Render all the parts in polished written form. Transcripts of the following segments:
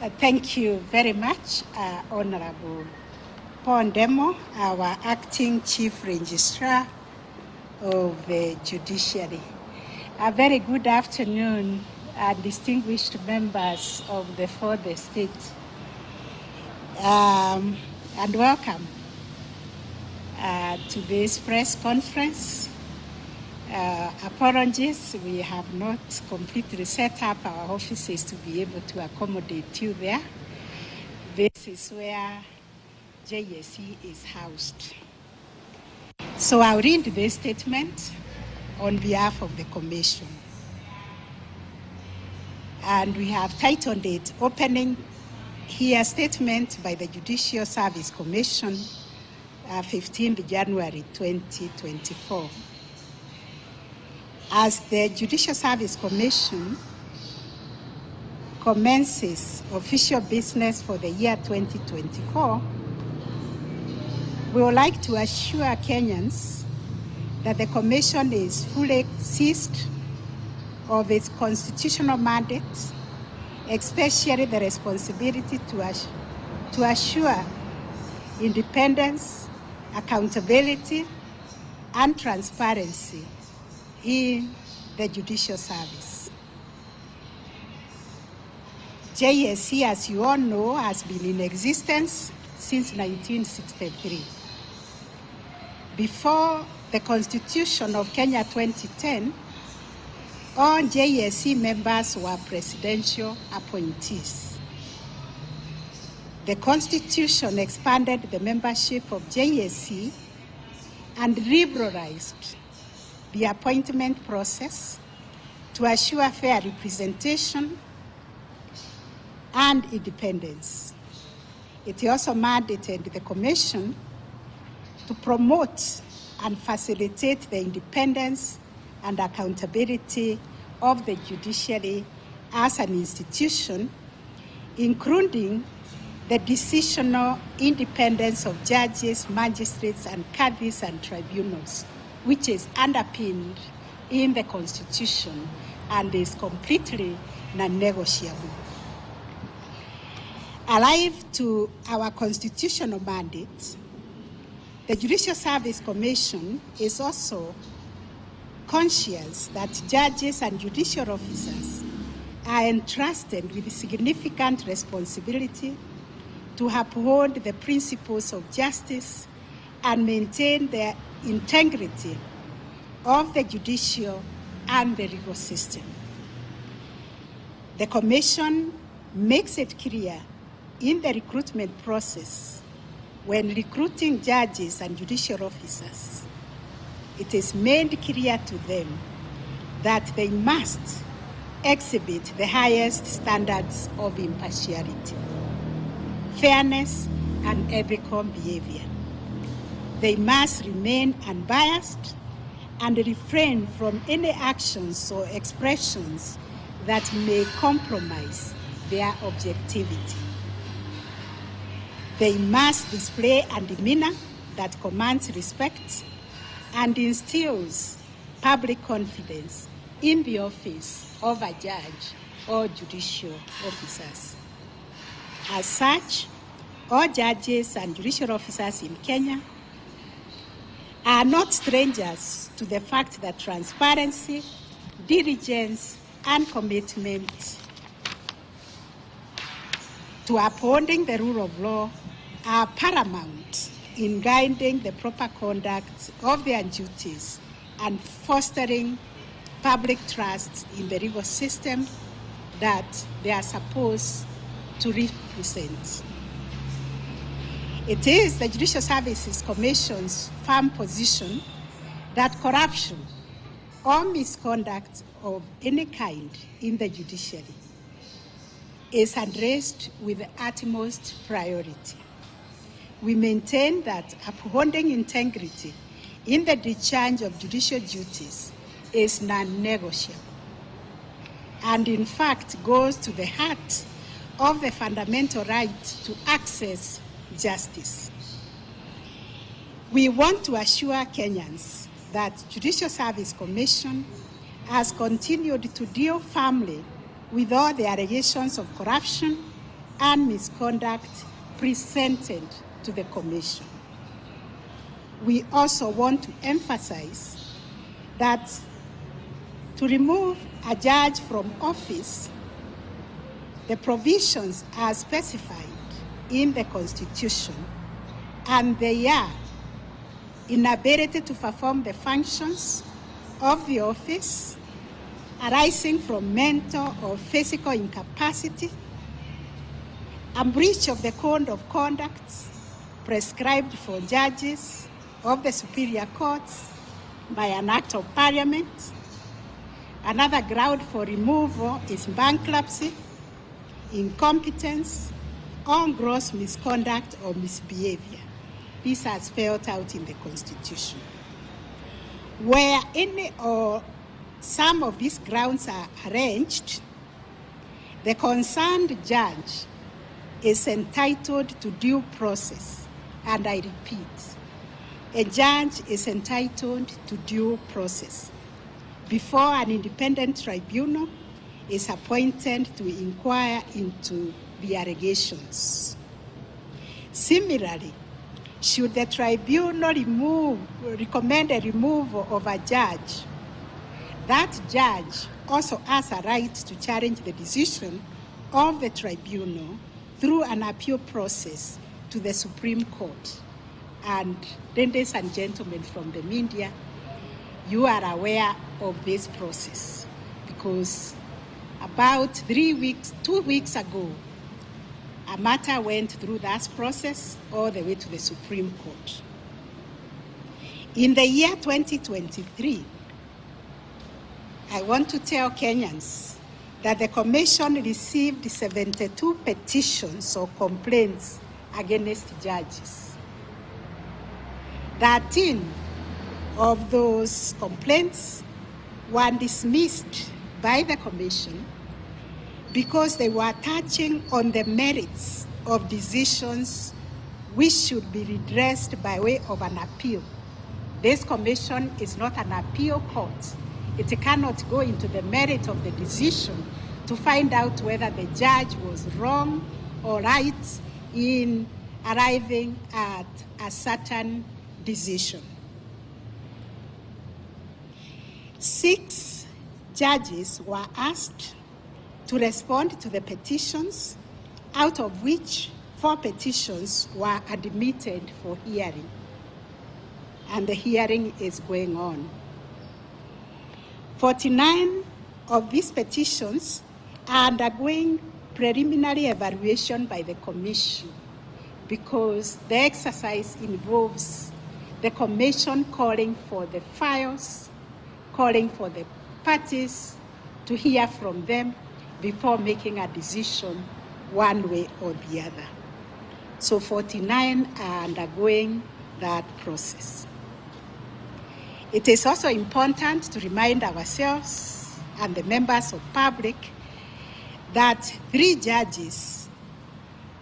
Thank you very much, Honorable Pondemo, our Acting Chief Registrar of the Judiciary. A very good afternoon, distinguished members of the Fourth Estate, and welcome to this press conference. Apologies, we have not completely set up our offices to be able to accommodate you there. This is where JSC is housed. So I'll read this statement on behalf of the Commission. And we have titled it, Opening Here Statement by the Judicial Service Commission, 15th January 2024. As the Judicial Service Commission commences official business for the year 2024, we would like to assure Kenyans that the Commission is fully seized of its constitutional mandate, especially the responsibility to assure independence, accountability, and transparency in the judicial service. JSC, as you all know, has been in existence since 1963. Before the Constitution of Kenya 2010, all JSC members were presidential appointees. The Constitution expanded the membership of JSC and liberalized the appointment process to assure fair representation and independence. It also mandated the Commission to promote and facilitate the independence and accountability of the judiciary as an institution, including the decisional independence of judges, magistrates, and cadres and tribunals, which is underpinned in the Constitution and is completely non-negotiable. Alive to our constitutional mandate, the Judicial Service Commission is also conscious that judges and judicial officers are entrusted with significant responsibility to uphold the principles of justice and maintain the integrity of the judicial and the legal system. The Commission makes it clear in the recruitment process when recruiting judges and judicial officers, it is made clear to them that they must exhibit the highest standards of impartiality, fairness, and ethical behavior. They must remain unbiased and refrain from any actions or expressions that may compromise their objectivity. They must display a demeanor that commands respect and instills public confidence in the office of a judge or judicial officers. As such, all judges and judicial officers in Kenya are not strangers to the fact that transparency, diligence, and commitment to upholding the rule of law are paramount in guiding the proper conduct of their duties and fostering public trust in the legal system that they are supposed to represent. It is the Judicial Services Commission's firm position that corruption or misconduct of any kind in the judiciary is addressed with the utmost priority. We maintain that upholding integrity in the discharge of judicial duties is non-negotiable and in fact goes to the heart of the fundamental right to access justice. We want to assure Kenyans that Judicial Service Commission has continued to deal firmly with all the allegations of corruption and misconduct presented to the Commission. We also want to emphasize that to remove a judge from office, the provisions are specified in the Constitution, and they are inability to perform the functions of the office arising from mental or physical incapacity, a breach of the code of conduct prescribed for judges of the superior courts by an act of parliament. Another ground for removal is bankruptcy, incompetence, or gross misconduct or misbehavior. This is spelled out in the Constitution. Where any or some of these grounds are arranged, the concerned judge is entitled to due process. And I repeat, a judge is entitled to due process before an independent tribunal is appointed to inquire into the allegations. Similarly, should the tribunal recommend a removal of a judge, that judge also has a right to challenge the decision of the tribunal through an appeal process to the Supreme Court. And ladies and gentlemen from the media, you are aware of this process because about 2 weeks ago, a matter went through that process all the way to the Supreme Court. In the year 2023, I want to tell Kenyans that the Commission received 72 petitions or complaints against judges. 13 of those complaints were dismissed by the Commission because they were touching on the merits of decisions which should be redressed by way of an appeal. This Commission is not an appeal court. It cannot go into the merit of the decision to find out whether the judge was wrong or right in arriving at a certain decision. 6 judges were asked to respond to the petitions, out of which 4 petitions were admitted for hearing. And the hearing is going on. 49 of these petitions are undergoing preliminary evaluation by the Commission because the exercise involves the Commission calling for the files, calling for the parties to hear from them before making a decision one way or the other. So 49 are undergoing that process. It is also important to remind ourselves and the members of public that 3 judges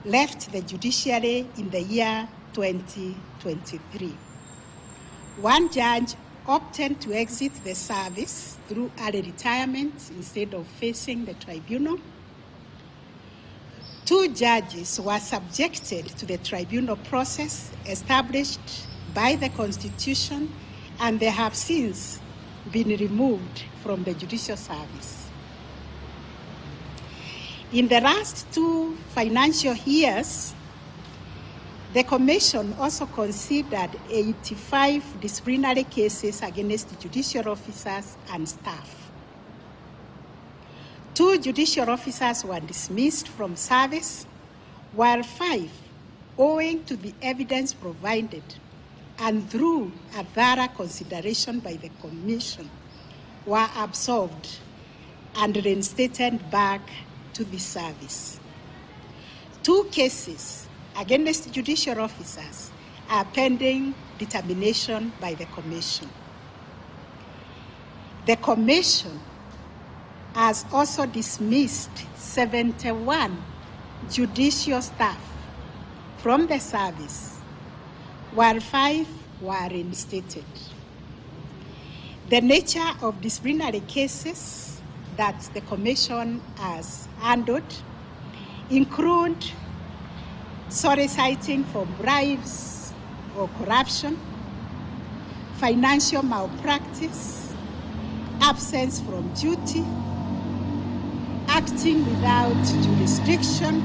left the judiciary in the year 2023. 1 judge opted to exit the service through early retirement instead of facing the tribunal. 2 judges were subjected to the tribunal process established by the Constitution, and they have since been removed from the judicial service. In the last 2 financial years, the Commission also considered 85 disciplinary cases against judicial officers and staff. 2 judicial officers were dismissed from service, while 5, owing to the evidence provided and through a thorough consideration by the Commission, were absolved and reinstated back to the service. 2 cases against judicial officers are pending determination by the Commission. The Commission has also dismissed 71 judicial staff from the service, while 5 were reinstated. The nature of disciplinary cases that the Commission has handled include soliciting for bribes or corruption, financial malpractice, absence from duty, acting without jurisdiction,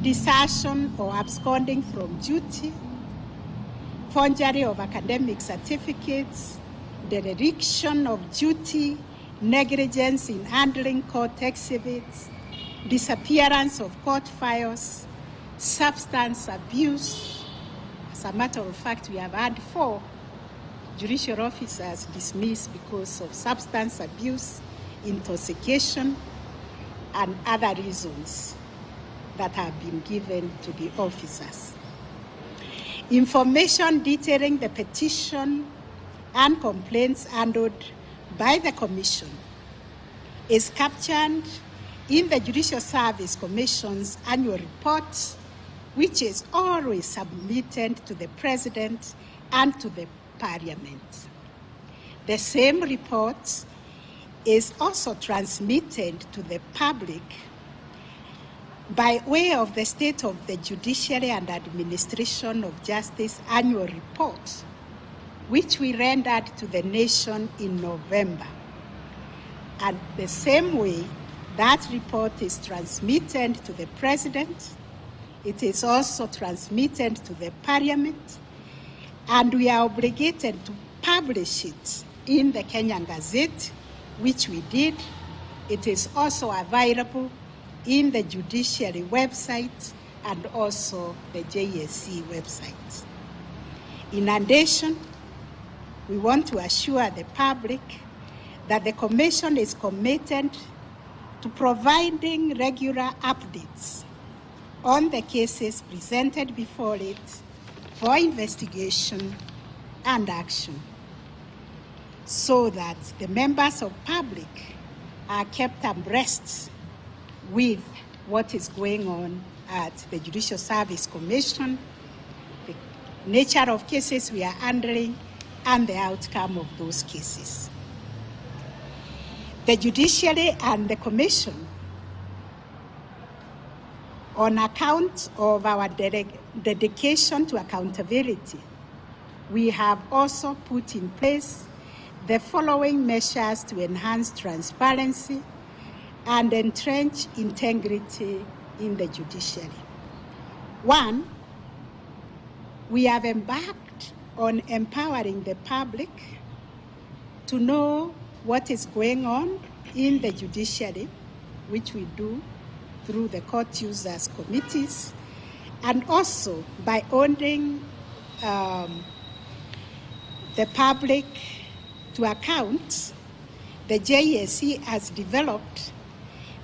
desertion or absconding from duty, forgery of academic certificates, dereliction of duty, negligence in handling court exhibits, disappearance of court files, substance abuse. As a matter of fact, we have had 4 judicial officers dismissed because of substance abuse, intoxication, and other reasons that have been given to the officers. Information detailing the petition and complaints handled by the Commission is captured in the Judicial Service Commission's annual report, which is always submitted to the President and to the Parliament. The same report is also transmitted to the public by way of the State of the Judiciary and Administration of Justice annual report, which we rendered to the nation in November. And the same way that report is transmitted to the President, it is also transmitted to the Parliament, and we are obligated to publish it in the Kenyan Gazette, which we did. It is also available in the Judiciary website and also the JSC website. In addition, we want to assure the public that the Commission is committed to providing regular updates on the cases presented before it for investigation and action, so that the members of public are kept abreast with what is going on at the Judicial Service Commission, the nature of cases we are handling, and the outcome of those cases. The Judiciary and the Commission, on account of our dedication to accountability, we have also put in place the following measures to enhance transparency and entrench integrity in the judiciary. 1, we have embarked on empowering the public to know what is going on in the judiciary, which we do through the court users committees, and also by holding the public to account. The JSC has developed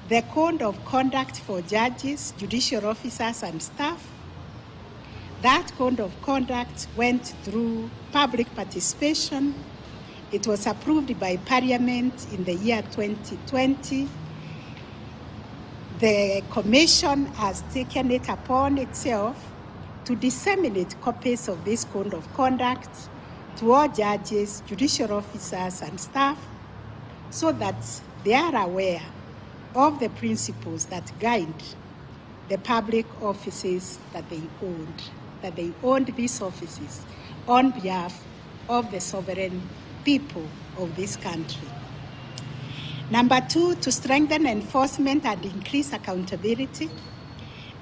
the Code of Conduct for judges, judicial officers, and staff. That Code of Conduct went through public participation. It was approved by Parliament in the year 2020. The Commission has taken it upon itself to disseminate copies of this Code of Conduct to all judges, judicial officers, and staff, so that they are aware of the principles that guide the public offices that they owned these offices on behalf of the sovereign people of this country. Number 2, to strengthen enforcement and increase accountability,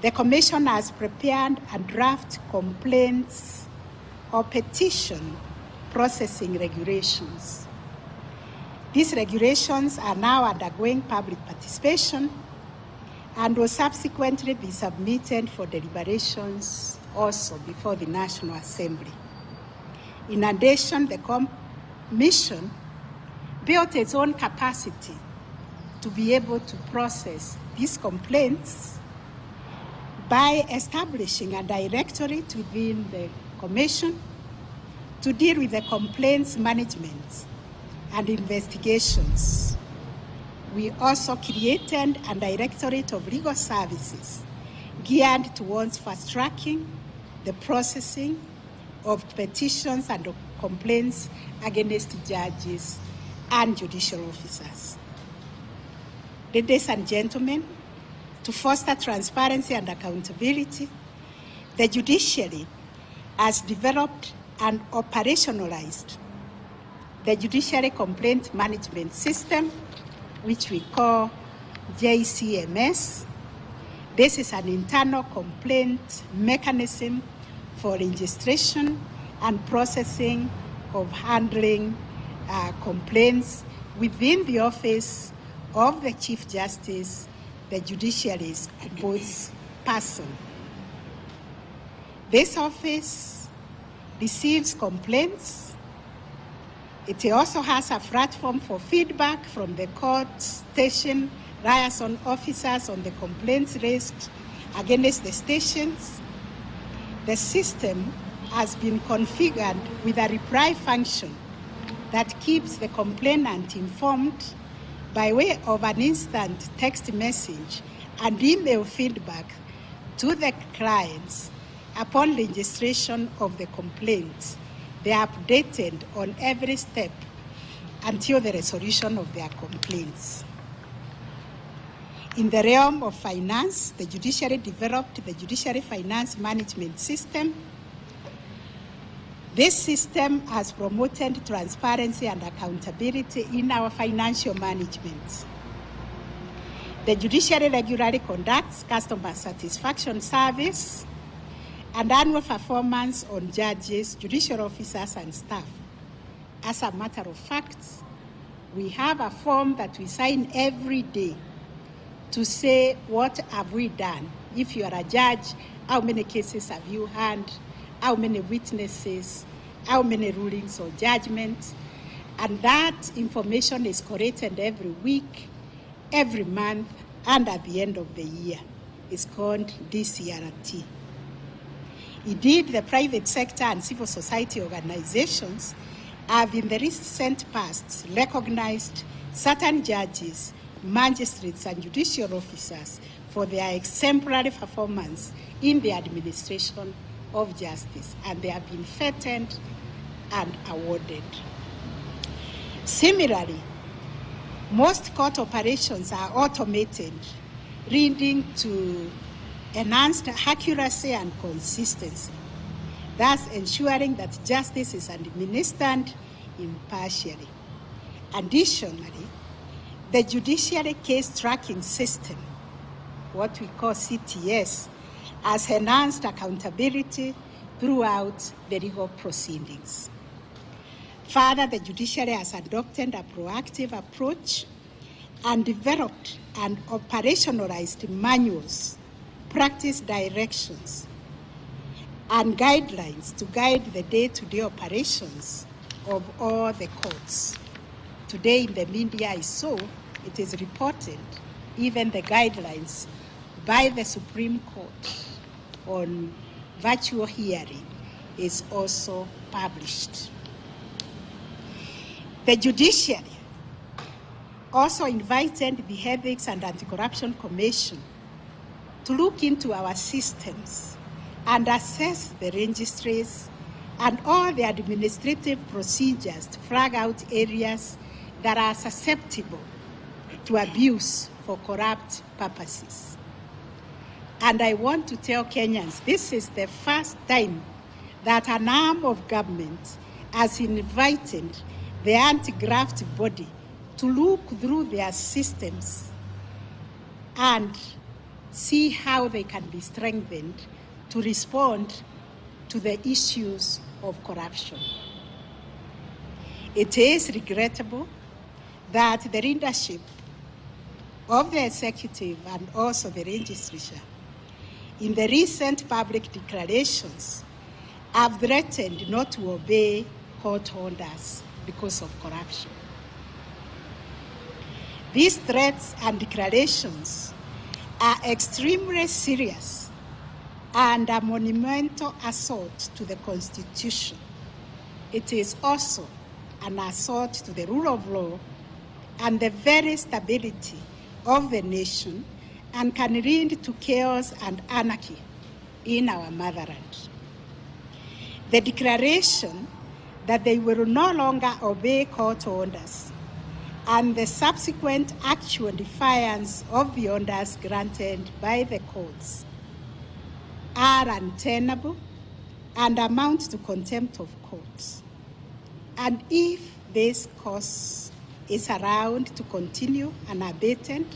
the Commission has prepared a draft complaints or petition processing regulations. These regulations are now undergoing public participation and will subsequently be submitted for deliberations also before the National Assembly. In addition, the Commission built its own capacity to be able to process these complaints by establishing a directorate within the Commission to deal with the complaints management and investigations. We also created a Directorate of Legal Services geared towards fast-tracking the processing of petitions and complaints against judges and judicial officers. Ladies and gentlemen, to foster transparency and accountability, the judiciary has developed and operationalized the Judiciary Complaint Management System, which we call JCMS. This is an internal complaint mechanism for registration and processing of handling complaints within the office of the Chief Justice, the judiciary's ombudsperson. This office receives complaints. It also has a platform for feedback from the court, station, liaison officers on the complaints raised against the stations. The system has been configured with a reply function that keeps the complainant informed by way of an instant text message and email feedback to the clients upon registration of the complaints. They are updated on every step until the resolution of their complaints. In the realm of finance, the judiciary developed the Judiciary Finance Management System. This system has promoted transparency and accountability in our financial management. The judiciary regularly conducts customer satisfaction surveys and annual performance on judges, judicial officers, and staff. As a matter of fact, we have a form that we sign every day to say, what have we done? If you are a judge, how many cases have you had? How many witnesses? How many rulings or judgments? And that information is collated every week, every month, and at the end of the year. It's called DCRT. Indeed, the private sector and civil society organizations have in the recent past recognized certain judges, magistrates, and judicial officers for their exemplary performance in the administration of justice, and they have been feted and awarded. Similarly, most court operations are automated, leading to enhanced accuracy and consistency, thus ensuring that justice is administered impartially. Additionally, the Judiciary Case Tracking System, what we call CTS, has enhanced accountability throughout the legal proceedings. Further, the judiciary has adopted a proactive approach and developed and operationalized manuals, practice directions, and guidelines to guide the day-to-day operations of all the courts. Today in the media I saw, it is reported, even the guidelines by the Supreme Court on virtual hearing is also published. The judiciary also invited the Ethics and Anti-Corruption Commission to look into our systems and assess the registries and all the administrative procedures to flag out areas that are susceptible to abuse for corrupt purposes. And I want to tell Kenyans, this is the first time that an arm of government has invited the anti-graft body to look through their systems and see how they can be strengthened to respond to the issues of corruption. It is regrettable that the leadership of the executive and also the legislature in the recent public declarations have threatened not to obey court orders because of corruption. These threats and declarations are extremely serious and a monumental assault to the Constitution. It is also an assault to the rule of law and the very stability of the nation, and can lead to chaos and anarchy in our motherland. The declaration that they will no longer obey court orders and the subsequent actual defiance of the orders granted by the courts are untenable and amount to contempt of courts. And if this course is allowed to continue unabated,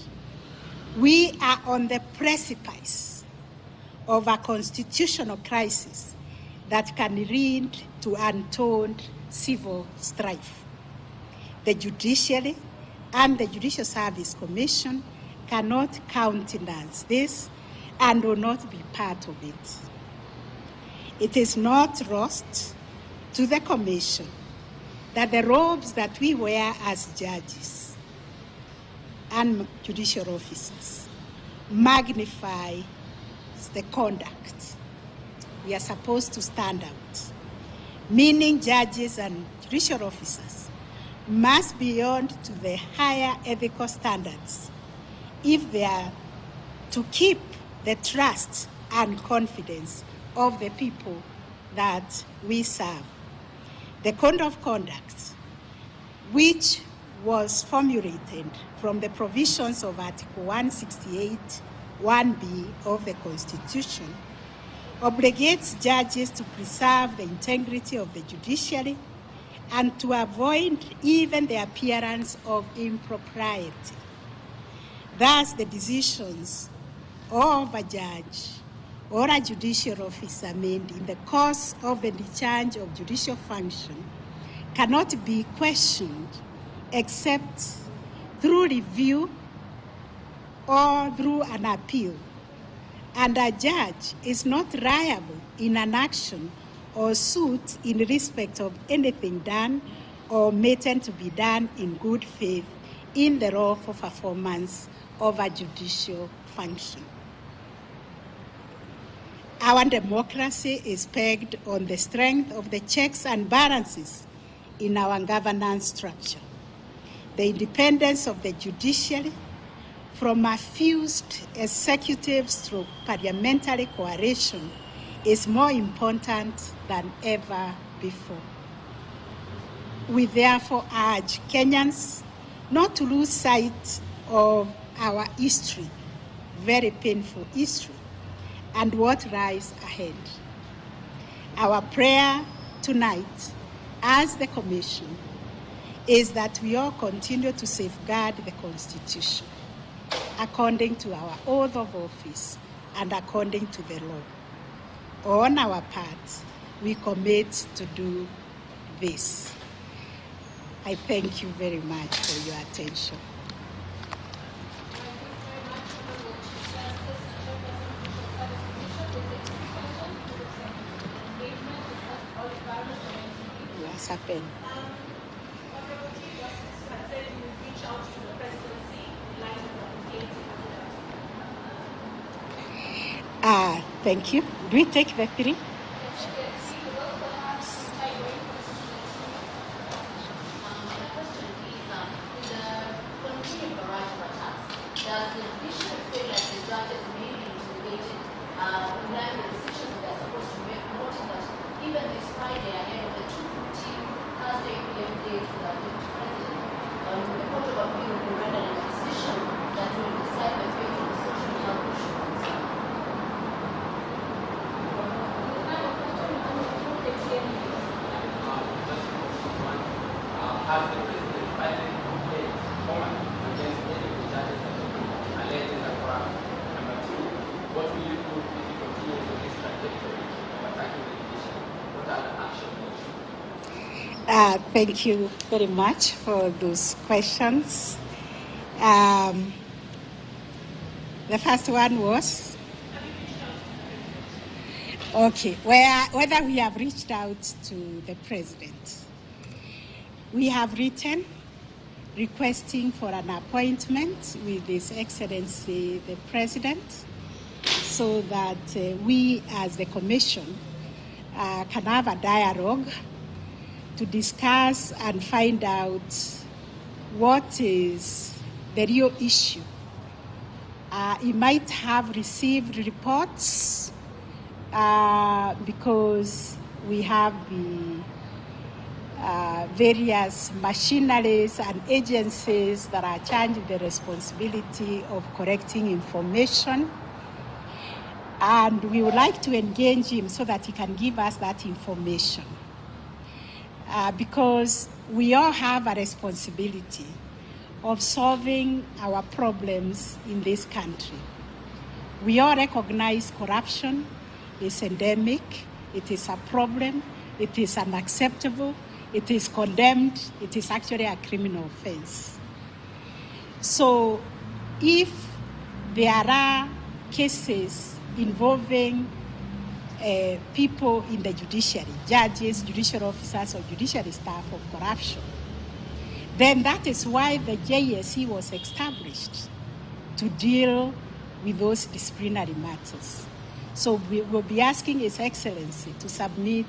we are on the precipice of a constitutional crisis that can lead to untold civil strife. The judiciary and the Judicial Service Commission cannot countenance this and will not be part of it. It is not lost to the Commission that the robes that we wear as judges and judicial officers magnify the conduct. We are supposed to stand out, meaning judges and judicial officers must be held to the higher ethical standards if they are to keep the trust and confidence of the people that we serve. The Code of Conduct, which was formulated from the provisions of Article 168, 1B of the Constitution, obligates judges to preserve the integrity of the judiciary and to avoid even the appearance of impropriety. Thus, the decisions of a judge or a judicial officer made in the course of the discharge of judicial function cannot be questioned except through review or through an appeal. And a judge is not liable in an action or suit in respect of anything done or omitted to be done in good faith in the lawful performance of a judicial function. Our democracy is pegged on the strength of the checks and balances in our governance structure. The independence of the judiciary from a fused executive through parliamentary coalition is more important than ever before. We therefore urge Kenyans not to lose sight of our history, very painful history, and what lies ahead. Our prayer tonight, as the Commission, is that we all continue to safeguard the Constitution according to our oath of office and according to the law. On our part, we commit to do this. I thank you very much for your attention. What's happened? Thank you. Do we take the three? Thank you very much for those questions. The first one was? Okay, whether we have reached out to the President. We have written requesting for an appointment with His Excellency the President so that we as the Commission can have a dialogue to discuss and find out what is the real issue. He might have received reports because we have various machineries and agencies that are charged with the responsibility of collecting information. And we would like to engage him so that he can give us that information. Because we all have a responsibility of solving our problems in this country. We all recognize corruption is endemic, it is a problem, it is unacceptable, it is condemned, it is actually a criminal offense. So if there are cases involving people in the judiciary, judges, judicial officers, or judiciary staff of corruption, then that is why the JSC was established, to deal with those disciplinary matters. So we will be asking His Excellency to submit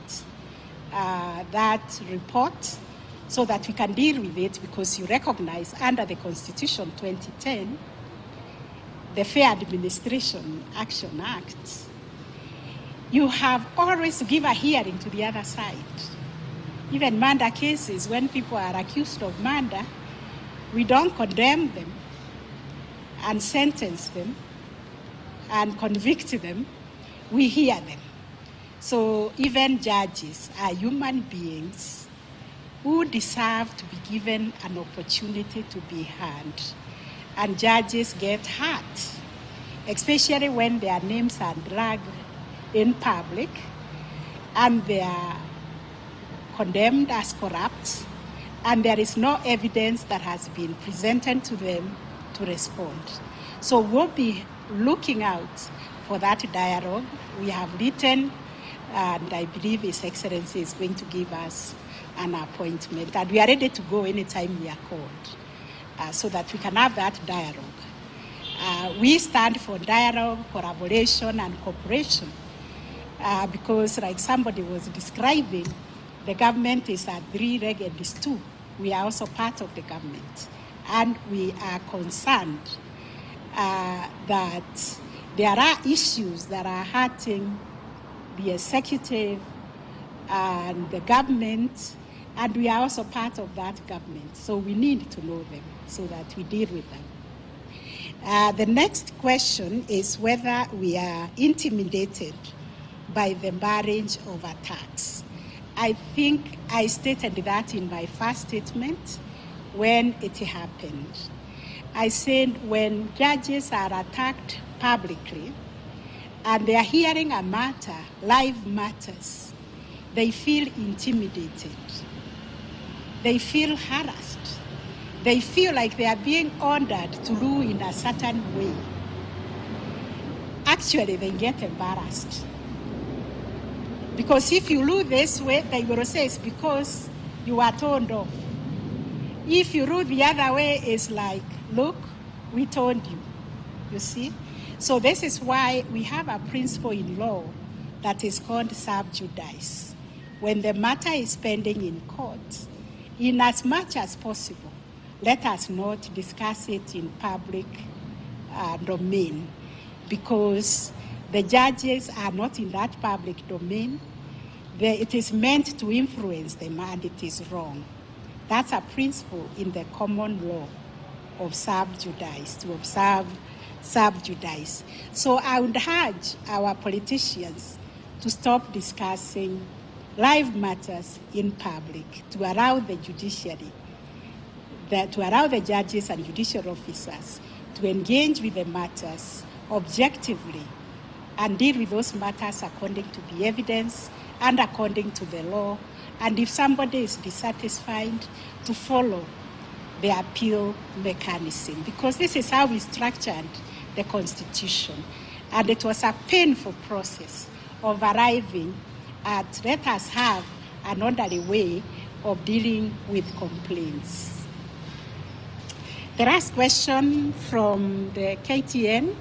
that report so that we can deal with it, because you recognize under the Constitution 2010, the Fair Administration Action Act, you have always to give a hearing to the other side. Even murder cases, when people are accused of murder, we don't condemn them and sentence them and convict them, we hear them. So even judges are human beings who deserve to be given an opportunity to be heard. And judges get hurt, especially when their names are dragged in public and they are condemned as corrupt, and there is no evidence that has been presented to them to respond. So we'll be looking out for that dialogue. We have written, and I believe His Excellency is going to give us an appointment, and we are ready to go anytime we are called, so that we can have that dialogue. We stand for dialogue, collaboration, and cooperation, because like somebody was describing, the government is a three-legged stool. We are also part of the government, and we are concerned that there are issues that are hurting the executive and the government, and we are also part of that government. So we need to know them so that we deal with them. The next question is whether we are intimidated by the barrage of attacks. I think I stated that in my first statement when it happened. I said when judges are attacked publicly and they are hearing a matter, live matters, they feel intimidated. They feel harassed. They feel like they are being ordered to rule in a certain way. Actually, they get embarrassed. Because if you rule this way, they will say it's because you are told off. If you rule the other way, it's like, look, we told you. You see? So this is why we have a principle in law that is called sub judice. When the matter is pending in court, in as much as possible, let us not discuss it in public domain, because the judges are not in that public domain. It is meant to influence them, and it is wrong. That's a principle in the common law of sub judice, to observe sub judice. So I would urge our politicians to stop discussing live matters in public, to allow the judiciary, to allow the judges and judicial officers to engage with the matters objectively and deal with those matters according to the evidence and according to the law. And if somebody is dissatisfied, to follow the appeal mechanism, because this is how we structured the Constitution. And it was a painful process of arriving at, let us have an orderly way of dealing with complaints. The last question from the KTN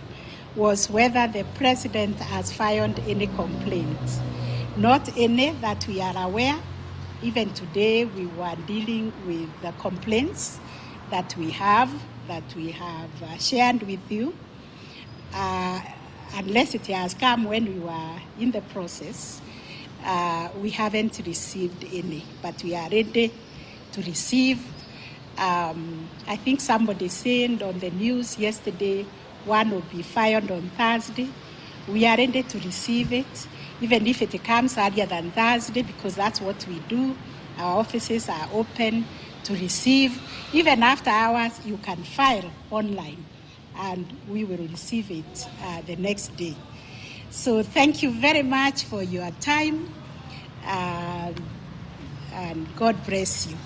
was whether the President has filed any complaints. Not any that we are aware. Even today, we were dealing with the complaints that we have shared with you, unless it has come when we were in the process. we haven't received any, but we are ready to receive. I think somebody said on the news yesterday, one will be filed on Thursday. We are ready to receive it, even if it comes earlier than Thursday, because that's what we do. Our offices are open to receive. Even after hours, you can file online, and we will receive it the next day. So thank you very much for your time, and God bless you.